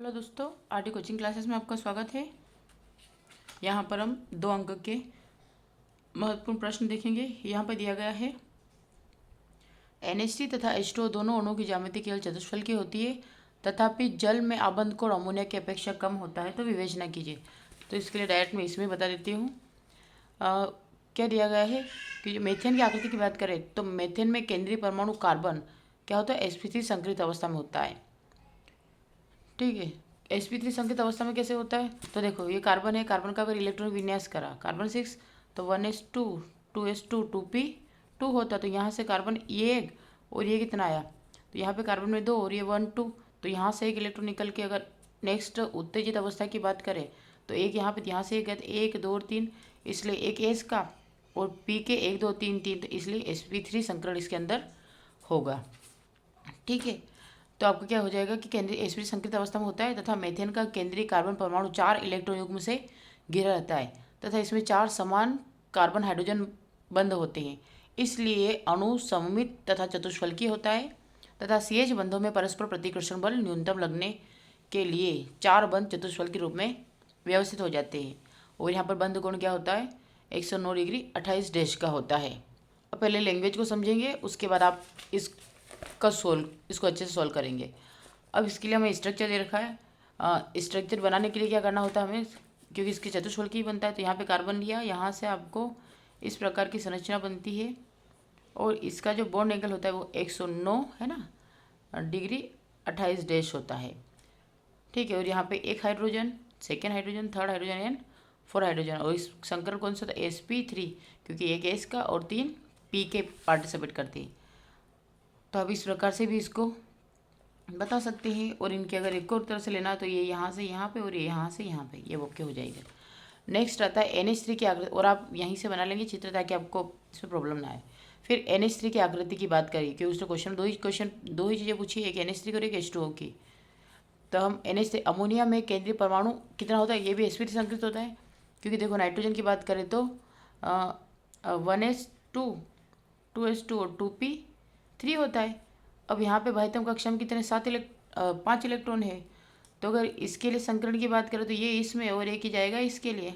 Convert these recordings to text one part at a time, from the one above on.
Hello दोस्तों, RT coaching classes में आपका स्वागत है। यहाँ पर हम 2 अंक के महत्वपूर्ण प्रश्न देखेंगे। यहाँ पर दिया गया है NH3 तथा H2O दोनों अणुओं की ज्यामिति केवल चतुष्फल की होती है, तथापि जल में आबंध कोण अमोनिया की अपेक्षा कम होता है, तो विवेचना कीजिए। तो इसके लिए डायरेक्ट मैं इसमें बता देती हूँ। क्या दिया गया है कि जो मेथेन की आकृति की बात करें तो मेथेन में केंद्रीय परमाणु कार्बन क्या होता है, sp3 संकरित अवस्था में होता है। ठीक है, sp3 संकेत अवस्था में कैसे होता है, तो देखो ये कार्बन है। कार्बन का अगर इलेक्ट्रॉनिक विन्यास करा, कार्बन 6 तो 1s2 2s2 2p2 होता, तो यहाँ से कार्बन ये एक और ये कितना आया, तो यहाँ पे कार्बन में 2 और ये 1 2, तो यहाँ से एक इलेक्ट्रॉन निकल के अगर नेक्स्ट उत्तेजित अवस्था की बात करें तो एक यहाँ पे यहाँ से एक गया, 1 2 और 3, इसलिए एक एस का और पी के 1 2 3 3, तो इसलिए sp3 संकरण इसके अंदर होगा। ठीक है, तो आपको क्या हो जाएगा कि केंद्रीय sp3 संकरित अवस्था में होता है तथा मेथेन का केंद्रीय कार्बन परमाणु 4 इलेक्ट्रॉन युग्म से घिरा रहता है तथा इसमें 4 समान कार्बन हाइड्रोजन बंध होते हैं, इसलिए अणु सममित तथा चतुष्फलकी होता है तथा CH बंधों में परस्पर प्रतिकर्षण बल न्यूनतम लगने के लिए 4 बंध चतुष्फल के रूप में व्यवस्थित हो जाते हैं। और यहाँ पर बंध कोण क्या होता है, 109 डिग्री 28 डेश का होता है। अब पहले लैंग्वेज को समझेंगे, उसके बाद आप इसको अच्छे से सॉल्व करेंगे। अब इसके लिए हमें स्ट्रक्चर दे रखा है। स्ट्रक्चर बनाने के लिए क्या करना होता है हमें, क्योंकि इसके चतुष्फलकी ही बनता है, तो यहाँ पे कार्बन लिया, यहाँ से आपको इस प्रकार की संरचना बनती है और इसका जो बॉन्ड एंगल होता है वो 109 है ना, डिग्री 28 डैश होता है। ठीक है, और यहाँ पे एक hydrogen, second hydrogen, third hydrogen and 4 hydrogen, और इस संकरण कौन सा था, sp3, क्योंकि एक एस का और 3 पी के पार्टिसिपेट करते हैं। तो अब इस प्रकार से भी इसको बता सकते हैं। और इनके अगर एक और तरह से लेना तो ये यहाँ से यहाँ पे और ये यहाँ से यहाँ पे, ये ओके हो जाएगा। नेक्स्ट आता है NH3 की आकृति, और आप यहीं से बना लेंगे चित्र ताकि आपको इसमें प्रॉब्लम ना आए। फिर NH3 की आकृति की बात करिए, क्योंकि उसने दो ही चीज़ें पूछी, एक NH3 की और एक H2O की। तो हम NH3 अमोनिया में केंद्रीय परमाणु कितना होता है, ये भी sp3 संकरित होता है, क्योंकि देखो नाइट्रोजन की बात करें तो 1s2 2s2 और 2p3 होता है। अब यहाँ पे भाइतम कक्षा में कितने 5 इलेक्ट्रॉन है, तो अगर इसके लिए संकरण की बात करें तो ये इसमें और एक ही जाएगा इसके लिए।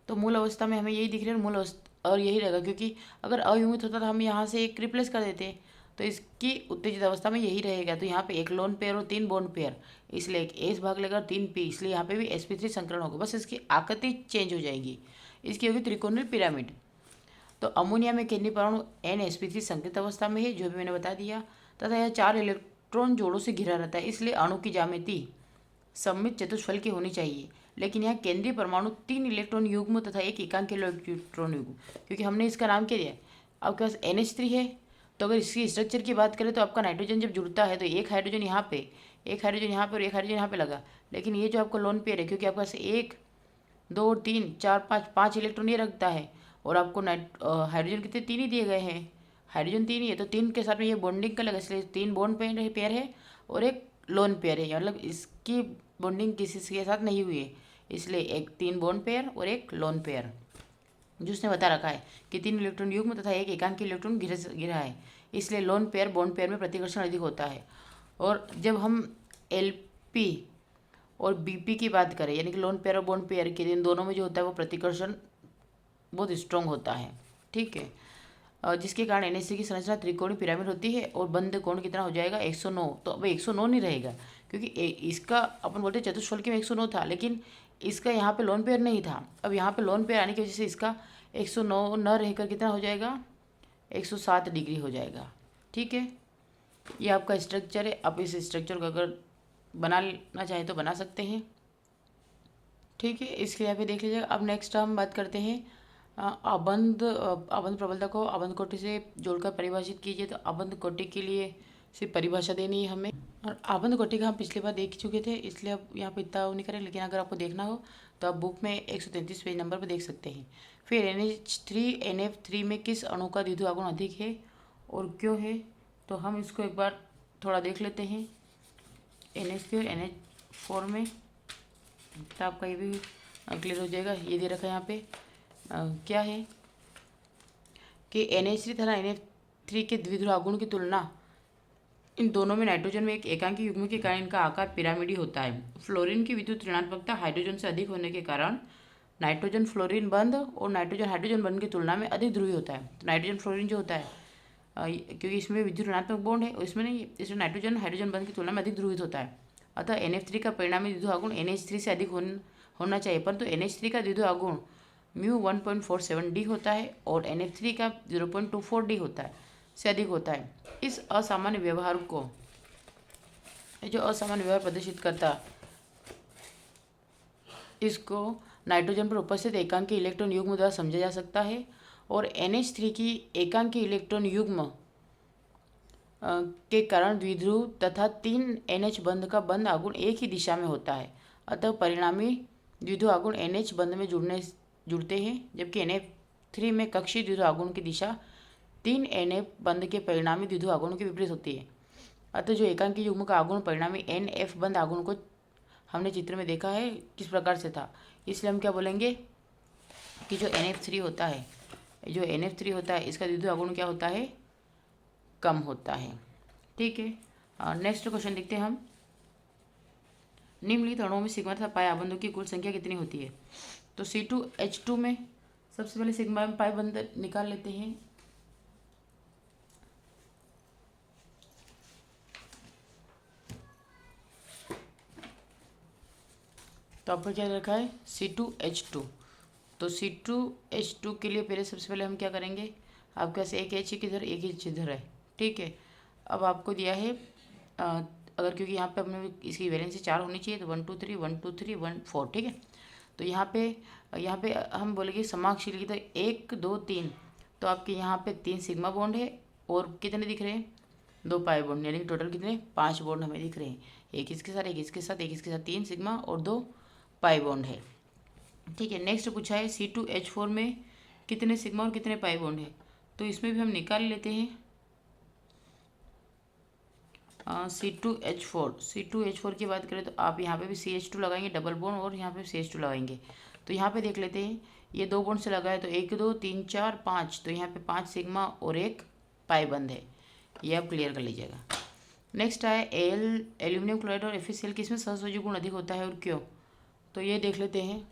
तो मूल अवस्था में हमें यही दिख रहा है, मूल अवस्था और यही रहेगा, क्योंकि अगर अयुग्मित होता तो हम यहाँ से एक रिप्लेस कर देते, तो इसकी उत्तेजित अवस्था में यही रहेगा। तो यहाँ पे एक लोन पेयर और 3 बॉन्ड पेयर, इसलिए एक एस भाग लेगा और 3 पी, इसलिए यहाँ पे भी sp3 संकरण होगा, बस इसकी आकृति चेंज हो जाएगी, इसकी होगी त्रिकोणीय पिरामिड। तो अमोनिया में केंद्रीय परमाणु Nsp3 संकरित अवस्था में है, जो भी मैंने बता दिया, तथा यह 4 इलेक्ट्रॉन जोड़ों से घिरा रहता है, इसलिए अणु की ज्यामिति सममित चतुष्फल की होनी चाहिए। लेकिन यहाँ केंद्रीय परमाणु 3 इलेक्ट्रॉन युग्म तथा एक एकांक इलेक्ट्रॉन युग्म, क्योंकि हमने इसका नाम क्या दिया, आपके पास NH3 है, तो अगर इसकी स्ट्रक्चर की बात करें तो आपका नाइट्रोजन जब जुड़ता है तो एक हाइड्रोजन यहाँ पे, एक हाइड्रोजन यहाँ पे और एक हाइड्रोजन यहाँ पे लगा। लेकिन ये जो आपका लोन पेयर है, क्योंकि आपके पास 1 2 3 4 5 इलेक्ट्रॉन ये रखता है, और आपको हाइड्रोजन कितने 3 ही दिए गए हैं, हाइड्रोजन 3 ही है, तो 3 के साथ में ये बॉन्डिंग का लगा, इसलिए 3 बॉन्ड पेयर है और एक लोन पेयर है, मतलब इसकी बॉन्डिंग किसी के साथ नहीं हुई है, इसलिए एक 3 बॉन्ड पेयर और एक लोन पेयर, जो उसने बता रखा है कि 3 इलेक्ट्रॉन युग्म तथा एक एकांकी इलेक्ट्रॉन घिरा है, इसलिए लोन पेयर बॉन्ड पेयर में प्रतिकर्षण अधिक होता है। और जब हम LP और BP की बात करें, यानी कि लोन पेयर और बॉन्ड पेयर के इन दोनों में जो होता है वो प्रतिकर्षण बहुत स्ट्रॉन्ग होता है। ठीक है, जिसके कारण NH3 की संरचना त्रिकोणीय पिरामिड होती है और बंध कोण कितना हो जाएगा 109। तो अब 109 नहीं रहेगा, क्योंकि इसका अपन बोलते चतुष्फलकी में 109 था, लेकिन इसका यहाँ पे लोन पेयर नहीं था। अब यहाँ पे लोन पेयर आने की वजह से इसका 109 न रहकर कितना हो जाएगा, 107 डिग्री हो जाएगा। ठीक है, ये आपका स्ट्रक्चर है। आप इस स्ट्रक्चर को अगर बनाना चाहें तो बना सकते हैं। ठीक है, इसके लिए आप देख लीजिएगा। अब नेक्स्ट हम बात करते हैं आबंध प्रबलता को आबंध कोटि से जोड़कर परिभाषित कीजिए। तो आबंध कोटि के लिए सिर्फ परिभाषा देनी है हमें, और आबंध कोटि का हम पिछली बार देख चुके थे, इसलिए अब यहाँ पे इतना नहीं करें, लेकिन अगर आपको देखना हो तो आप बुक में 133 पेज नंबर पर देख सकते हैं। फिर NH3 NF3 में किस अणु का द्विध्रुव आघूर्ण अधिक है और क्यों है, तो हम इसको एक बार थोड़ा देख लेते हैं। NH3 और NH4 में तो आपका ये भी क्लियर हो जाएगा। ये दे रखा है यहाँ पे क्या है कि NH3 तथा NF3 के द्विध्रुव आघूर्ण की तुलना इन दोनों में नाइट्रोजन में एक एकांकी युग्म के कारण इनका आकार पिरामिडी होता है। फ्लोरीन की विद्युत ऋणात्मकता हाइड्रोजन से अधिक होने के कारण नाइट्रोजन फ्लोरीन बंध और नाइट्रोजन हाइड्रोजन बंध की तुलना में अधिक ध्रुवीय होता है। तो नाइट्रोजन फ्लोरीन जो होता है क्योंकि इसमें विद्युत ऋणात्मक बॉन्ड है और इसमें नहीं, इसमें नाइट्रोजन हाइड्रोजन बंध की तुलना में अधिक ध्रुवित होता है। अतः NF3 का परिणामी द्विध्रुव आघूर्ण NH3 से अधिक होना चाहिए, परंतु NH3 का द्विध्रुव आघूर्ण म्यू 1.47D होता है और NF3 का 0.24D होता है, से अधिक होता है। इस असामान्य व्यवहार को, जो असामान्य व्यवहार प्रदर्शित करता, इसको नाइट्रोजन पर उपस्थित एकांकी इलेक्ट्रॉन युग्म द्वारा समझा जा सकता है और NH3 की एकांकी इलेक्ट्रॉन युग्म के कारण द्विध्रुव तथा 3 NH बंध का बंध आघूर्ण एक ही दिशा में होता है। अतः परिणामी द्विध्रुव आघूर्ण NH बंध में जुड़ते हैं, जबकि NF3 में कक्षीय द्विध्रुव आघूर्ण की दिशा 3 NF बंध के परिणामी द्विध्रुव आघूर्ण के विपरीत होती है। अतः जो एकांकी युग्म का आघूर्ण परिणामी NF बंध आघूर्ण को हमने चित्र में देखा है किस प्रकार से था, इसलिए हम क्या बोलेंगे कि जो NF3 होता है, जो NF3 होता है इसका द्विध्रुव आघूर्ण क्या होता है, कम होता है। ठीक है, नेक्स्ट क्वेश्चन देखते हैं हम। निम्नलिखित अणुओं में सिग्मा तथा पाई आबंधों की कुल संख्या कितनी होती है। तो C2H2 में सबसे पहले सिग्मा में पाई बंध निकाल लेते हैं। तो आपका क्या रखा है C2H2। तो C2H2 के लिए पहले सबसे पहले हम क्या करेंगे, आपके पास एक H किधर एक H इधर है। ठीक है, अब आपको दिया है अगर, क्योंकि यहाँ पे अपने इसकी वैलेंसी 4 होनी चाहिए, तो 1 2 3 1 2 3 1 4। ठीक है, तो यहाँ पे हम बोलेंगे समाक्षील की, तो 1 2 3, तो आपके यहाँ पे 3 सिग्मा बॉन्ड है और कितने दिख रहे हैं, 2 पाई बॉन्ड, यानी कि टोटल कितने 5 बॉन्ड हमें दिख रहे हैं। एक इसके साथ, एक इसके साथ, एक इसके साथ, 3 सिग्मा और 2 पाई बॉन्ड है। ठीक है, नेक्स्ट पूछा है C2H4 में कितने सिग्मा और कितने पाई बॉन्ड है। तो इसमें भी हम निकाल लेते हैं C2H4 की बात करें तो आप यहाँ पे भी CH2 लगाएंगे डबल बॉन्ड और यहाँ पे CH2 लगाएंगे। तो यहाँ पे देख लेते हैं, ये 2 बॉन्ड से लगा है तो 1 2 3 4 5, तो यहाँ पे 5 सिग्मा और 1 पाई बंद है, ये आप क्लियर कर लीजिएगा। नेक्स्ट है एल्यूमिनियम क्लोराइड और FeCl किसमें सहसंयोजक गुण अधिक होता है और क्यों। तो ये देख लेते हैं,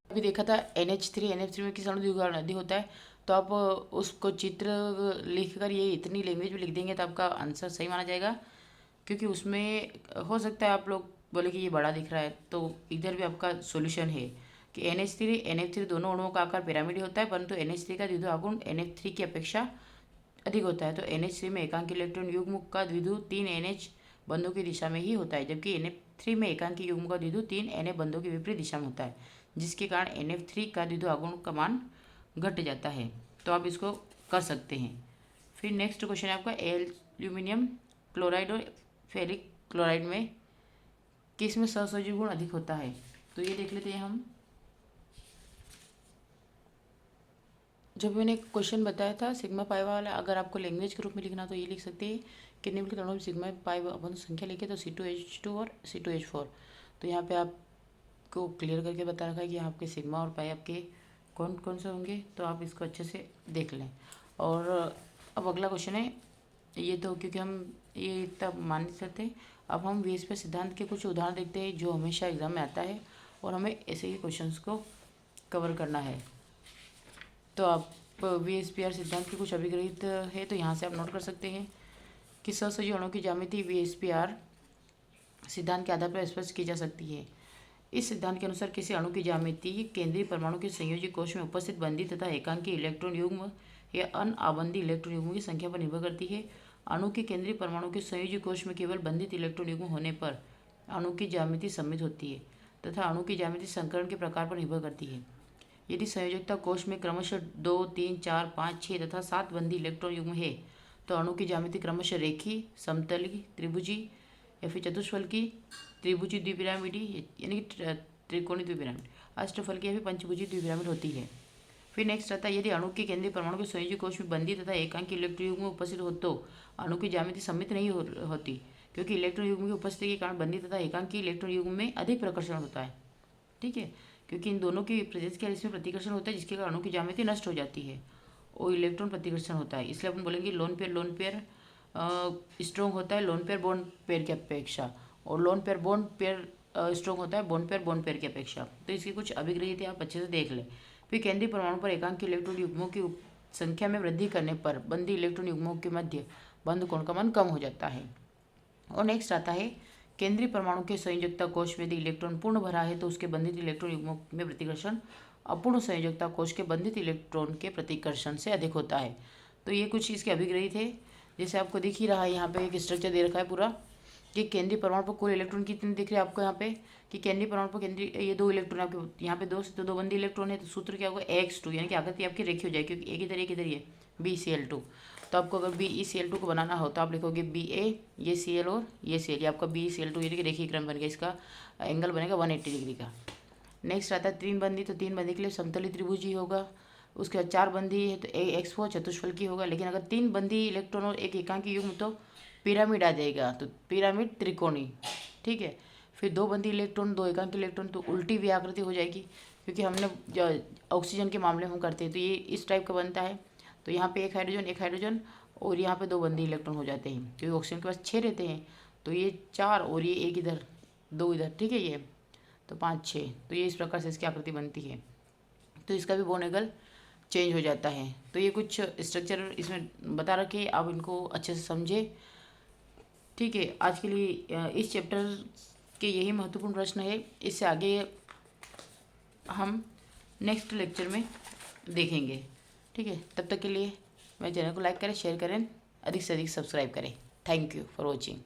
अभी देखा था NH3 में किस अणु का अधिक होता है। तो आप उसको चित्र लिख कर ये इतनी लैंग्वेज में लिख देंगे तो आपका आंसर सही माना जाएगा, क्योंकि उसमें हो सकता है आप लोग बोले कि ये बड़ा दिख रहा है, तो इधर भी आपका सॉल्यूशन है कि NH3 दोनों अणुओं का आकार पिरामिड होता है, परंतु NH3 का द्विध्रुव आघूर्ण NF3 की अपेक्षा अधिक होता है। तो NH3 में एकांकी इलेक्ट्रॉन युग्म का द्विध्रुव 3 NH बंधों की दिशा में ही होता है, जबकि NF3 में एकांकी युग्म का द्विध्रुव 3 Na बंधों के विपरीत दिशा में होता है, जिसके कारण NF3 का द्विध्रुव आघूर्ण का मान घट जाता है। तो आप इसको कर सकते हैं। फिर नेक्स्ट क्वेश्चन है आपका एल्यूमिनियम क्लोराइड और फेरिक क्लोराइड में किस में सहसंयोजक गुण अधिक होता है। तो ये देख लेते हैं हम। जब मैंने क्वेश्चन बताया था सिग्मा पाई वाला, अगर आपको लैंग्वेज के रूप में लिखना तो ये लिख सकते हैं कि निम्नलिखित अणुओं में सिग्मा पाई बंध संख्या लिखे तो C2H2 और C2H4। तो यहाँ पे आपको क्लियर करके बता रखा है कि यहाँ आपके सिग्मा और पाई आपके कौन कौन से होंगे, तो आप इसको अच्छे से देख लें। और अब अगला क्वेश्चन है, ये तो क्योंकि हम ये इतना मान नहीं सकते, अब हम VSPR सिद्धांत के कुछ उदाहरण देखते हैं जो हमेशा एग्जाम में आता है और हमें ऐसे ही क्वेश्चंस को कवर करना है। तो आप VSPR सिद्धांत के कुछ अभिग्रहित है तो यहाँ से आप नोट कर सकते हैं कि सहसंयोजी अणुओं की ज्यामिति VSPR सिद्धांत के आधार पर स्पष्ट की जा सकती है। इस सिद्धांत के अनुसार किसी अणु की ज्यामिति केंद्रीय परमाणु के संयोजी कोश में उपस्थित बंधी तथा एकांकी इलेक्ट्रॉन युग्म या अनाबंधी इलेक्ट्रॉन युग्मों की संख्या पर निर्भर करती है। अणु के केंद्रीय परमाणु के संयोजी कोश में केवल बंधित इलेक्ट्रॉन युग्म होने पर अणु की ज्यामिति सममित होती है तथा अणु की ज्यामिति संकरण के प्रकार पर निर्भर करती है। यदि संयोजकता कोश में क्रमशः 2 3 4 5 6 तथा 7 बंधी इलेक्ट्रॉन युग्म है तो अणु की ज्यामिति क्रमशः रेखीय, समतली, त्रिभुजी या फिर चतुष्फलकी, त्रिभुजी द्विपिरामिडी यानी कि त्रिकोणीय द्विपिरामिड, अष्टफलकी या फिर पंचभुजी द्विपिरामिड होती है। फिर नेक्स्ट आता है, यदि अणु के केंद्रीय परमाणु के संयोजी कोश में बंधी तथा एकांकी इलेक्ट्रॉन युग्म उपस्थित हो तो अणु की ज्यामिति सममित नहीं होती, क्योंकि इलेक्ट्रॉन युग्म की उपस्थिति के कारण बंधी तथा एकांकी इलेक्ट्रॉन युग्म में अधिक प्रकर्षण होता है। ठीक है, क्योंकि इन दोनों की प्रजेश के इसमें प्रतिकर्षण होता है, जिसके कारण अणु की ज्यामिति नष्ट हो जाती है और इलेक्ट्रॉन प्रतिकर्षण होता है। इसलिए अपन बोलेंगे लोन पेयर स्ट्रॉन्ग होता है लोन पेयर बॉन्ड पेयर की अपेक्षा, और lone pair bond pair strong होता है बॉन्ड पेयर की अपेक्षा। तो इसकी कुछ अभिक्रिया आप अच्छे से देख लें। फिर केंद्रीय परमाणु पर एकांक इलेक्ट्रॉन युग्मों की संख्या में वृद्धि करने पर बंदी इलेक्ट्रॉन युग्मों के मध्य बंद कोण का मान कम हो जाता है। और नेक्स्ट आता है केंद्रीय परमाणु के संयोजकता कोश में यदि इलेक्ट्रॉन पूर्ण भरा है तो उसके बंधित इलेक्ट्रॉन युग्मों में प्रतिकर्षण अपूर्ण संयोजकता कोश के बंधित इलेक्ट्रॉन के प्रतिकर्षण से अधिक होता है। तो ये कुछ इसके अभिग्रही थे। जैसे आपको दिख ही रहा है यहाँ पे एक स्ट्रक्चर दे रखा है पूरा कि केंद्रीय परमाणु पर कुल इलेक्ट्रॉन कितने दिख रहे हैं आपको यहाँ पे कि केंद्रीय परमाणु पर केंद्रीय ये 2 इलेक्ट्रॉन आपके यहाँ पे दो बंदी इलेक्ट्रॉन है। तो सूत्र क्या होगा X2, यानी कि आकृति आपकी रेखी हो जाएगी क्योंकि एक इधर ये BeCl2। तो आपको अगर BeCl2 को बनाना हो तो आप लिखोगे Ba, ये Cl और ये Cl, ये आपका BeCl2 यानी कि रेखीय क्रम बन गया। इसका एंगल बनेगा 180 डिग्री का। नेक्स्ट आता है 3 बंदी। तो 3 बंदी के लिए समतली त्रिभुज ही होगा। उसके बाद 4 बंदी है तो X4 चतुष्फल की होगा। लेकिन अगर 3 बंदी इलेक्ट्रॉन और एक एकांकी युग्म तो पिरामिड आ जाएगा, तो पिरामिड त्रिकोणी। ठीक है। फिर 2 बंदी इलेक्ट्रॉन 2 एकांकी इलेक्ट्रॉन तो उल्टी भी आकृति हो जाएगी, क्योंकि हमने ऑक्सीजन के मामले में करते हैं तो ये इस टाइप का बनता है। तो यहाँ पे एक हाइड्रोजन और यहाँ पे 2 बंदी इलेक्ट्रॉन हो जाते हैं, क्योंकि ऑक्सीजन के पास 6 रहते हैं। तो ये 4 और ये एक इधर 2 इधर, ठीक है, ये तो 5 6। तो ये इस प्रकार से इसकी आकृति बनती है। तो इसका भी बॉन्ड एंगल चेंज हो जाता है। तो ये कुछ स्ट्रक्चर इसमें बता रखे, आप इनको अच्छे से समझे। ठीक है, आज के लिए इस चैप्टर के यही महत्वपूर्ण प्रश्न है। इससे आगे हम नेक्स्ट लेक्चर में देखेंगे। ठीक है, तब तक के लिए मेरे चैनल को लाइक करें, शेयर करें, अधिक से अधिक सब्सक्राइब करें। Thank you for watching.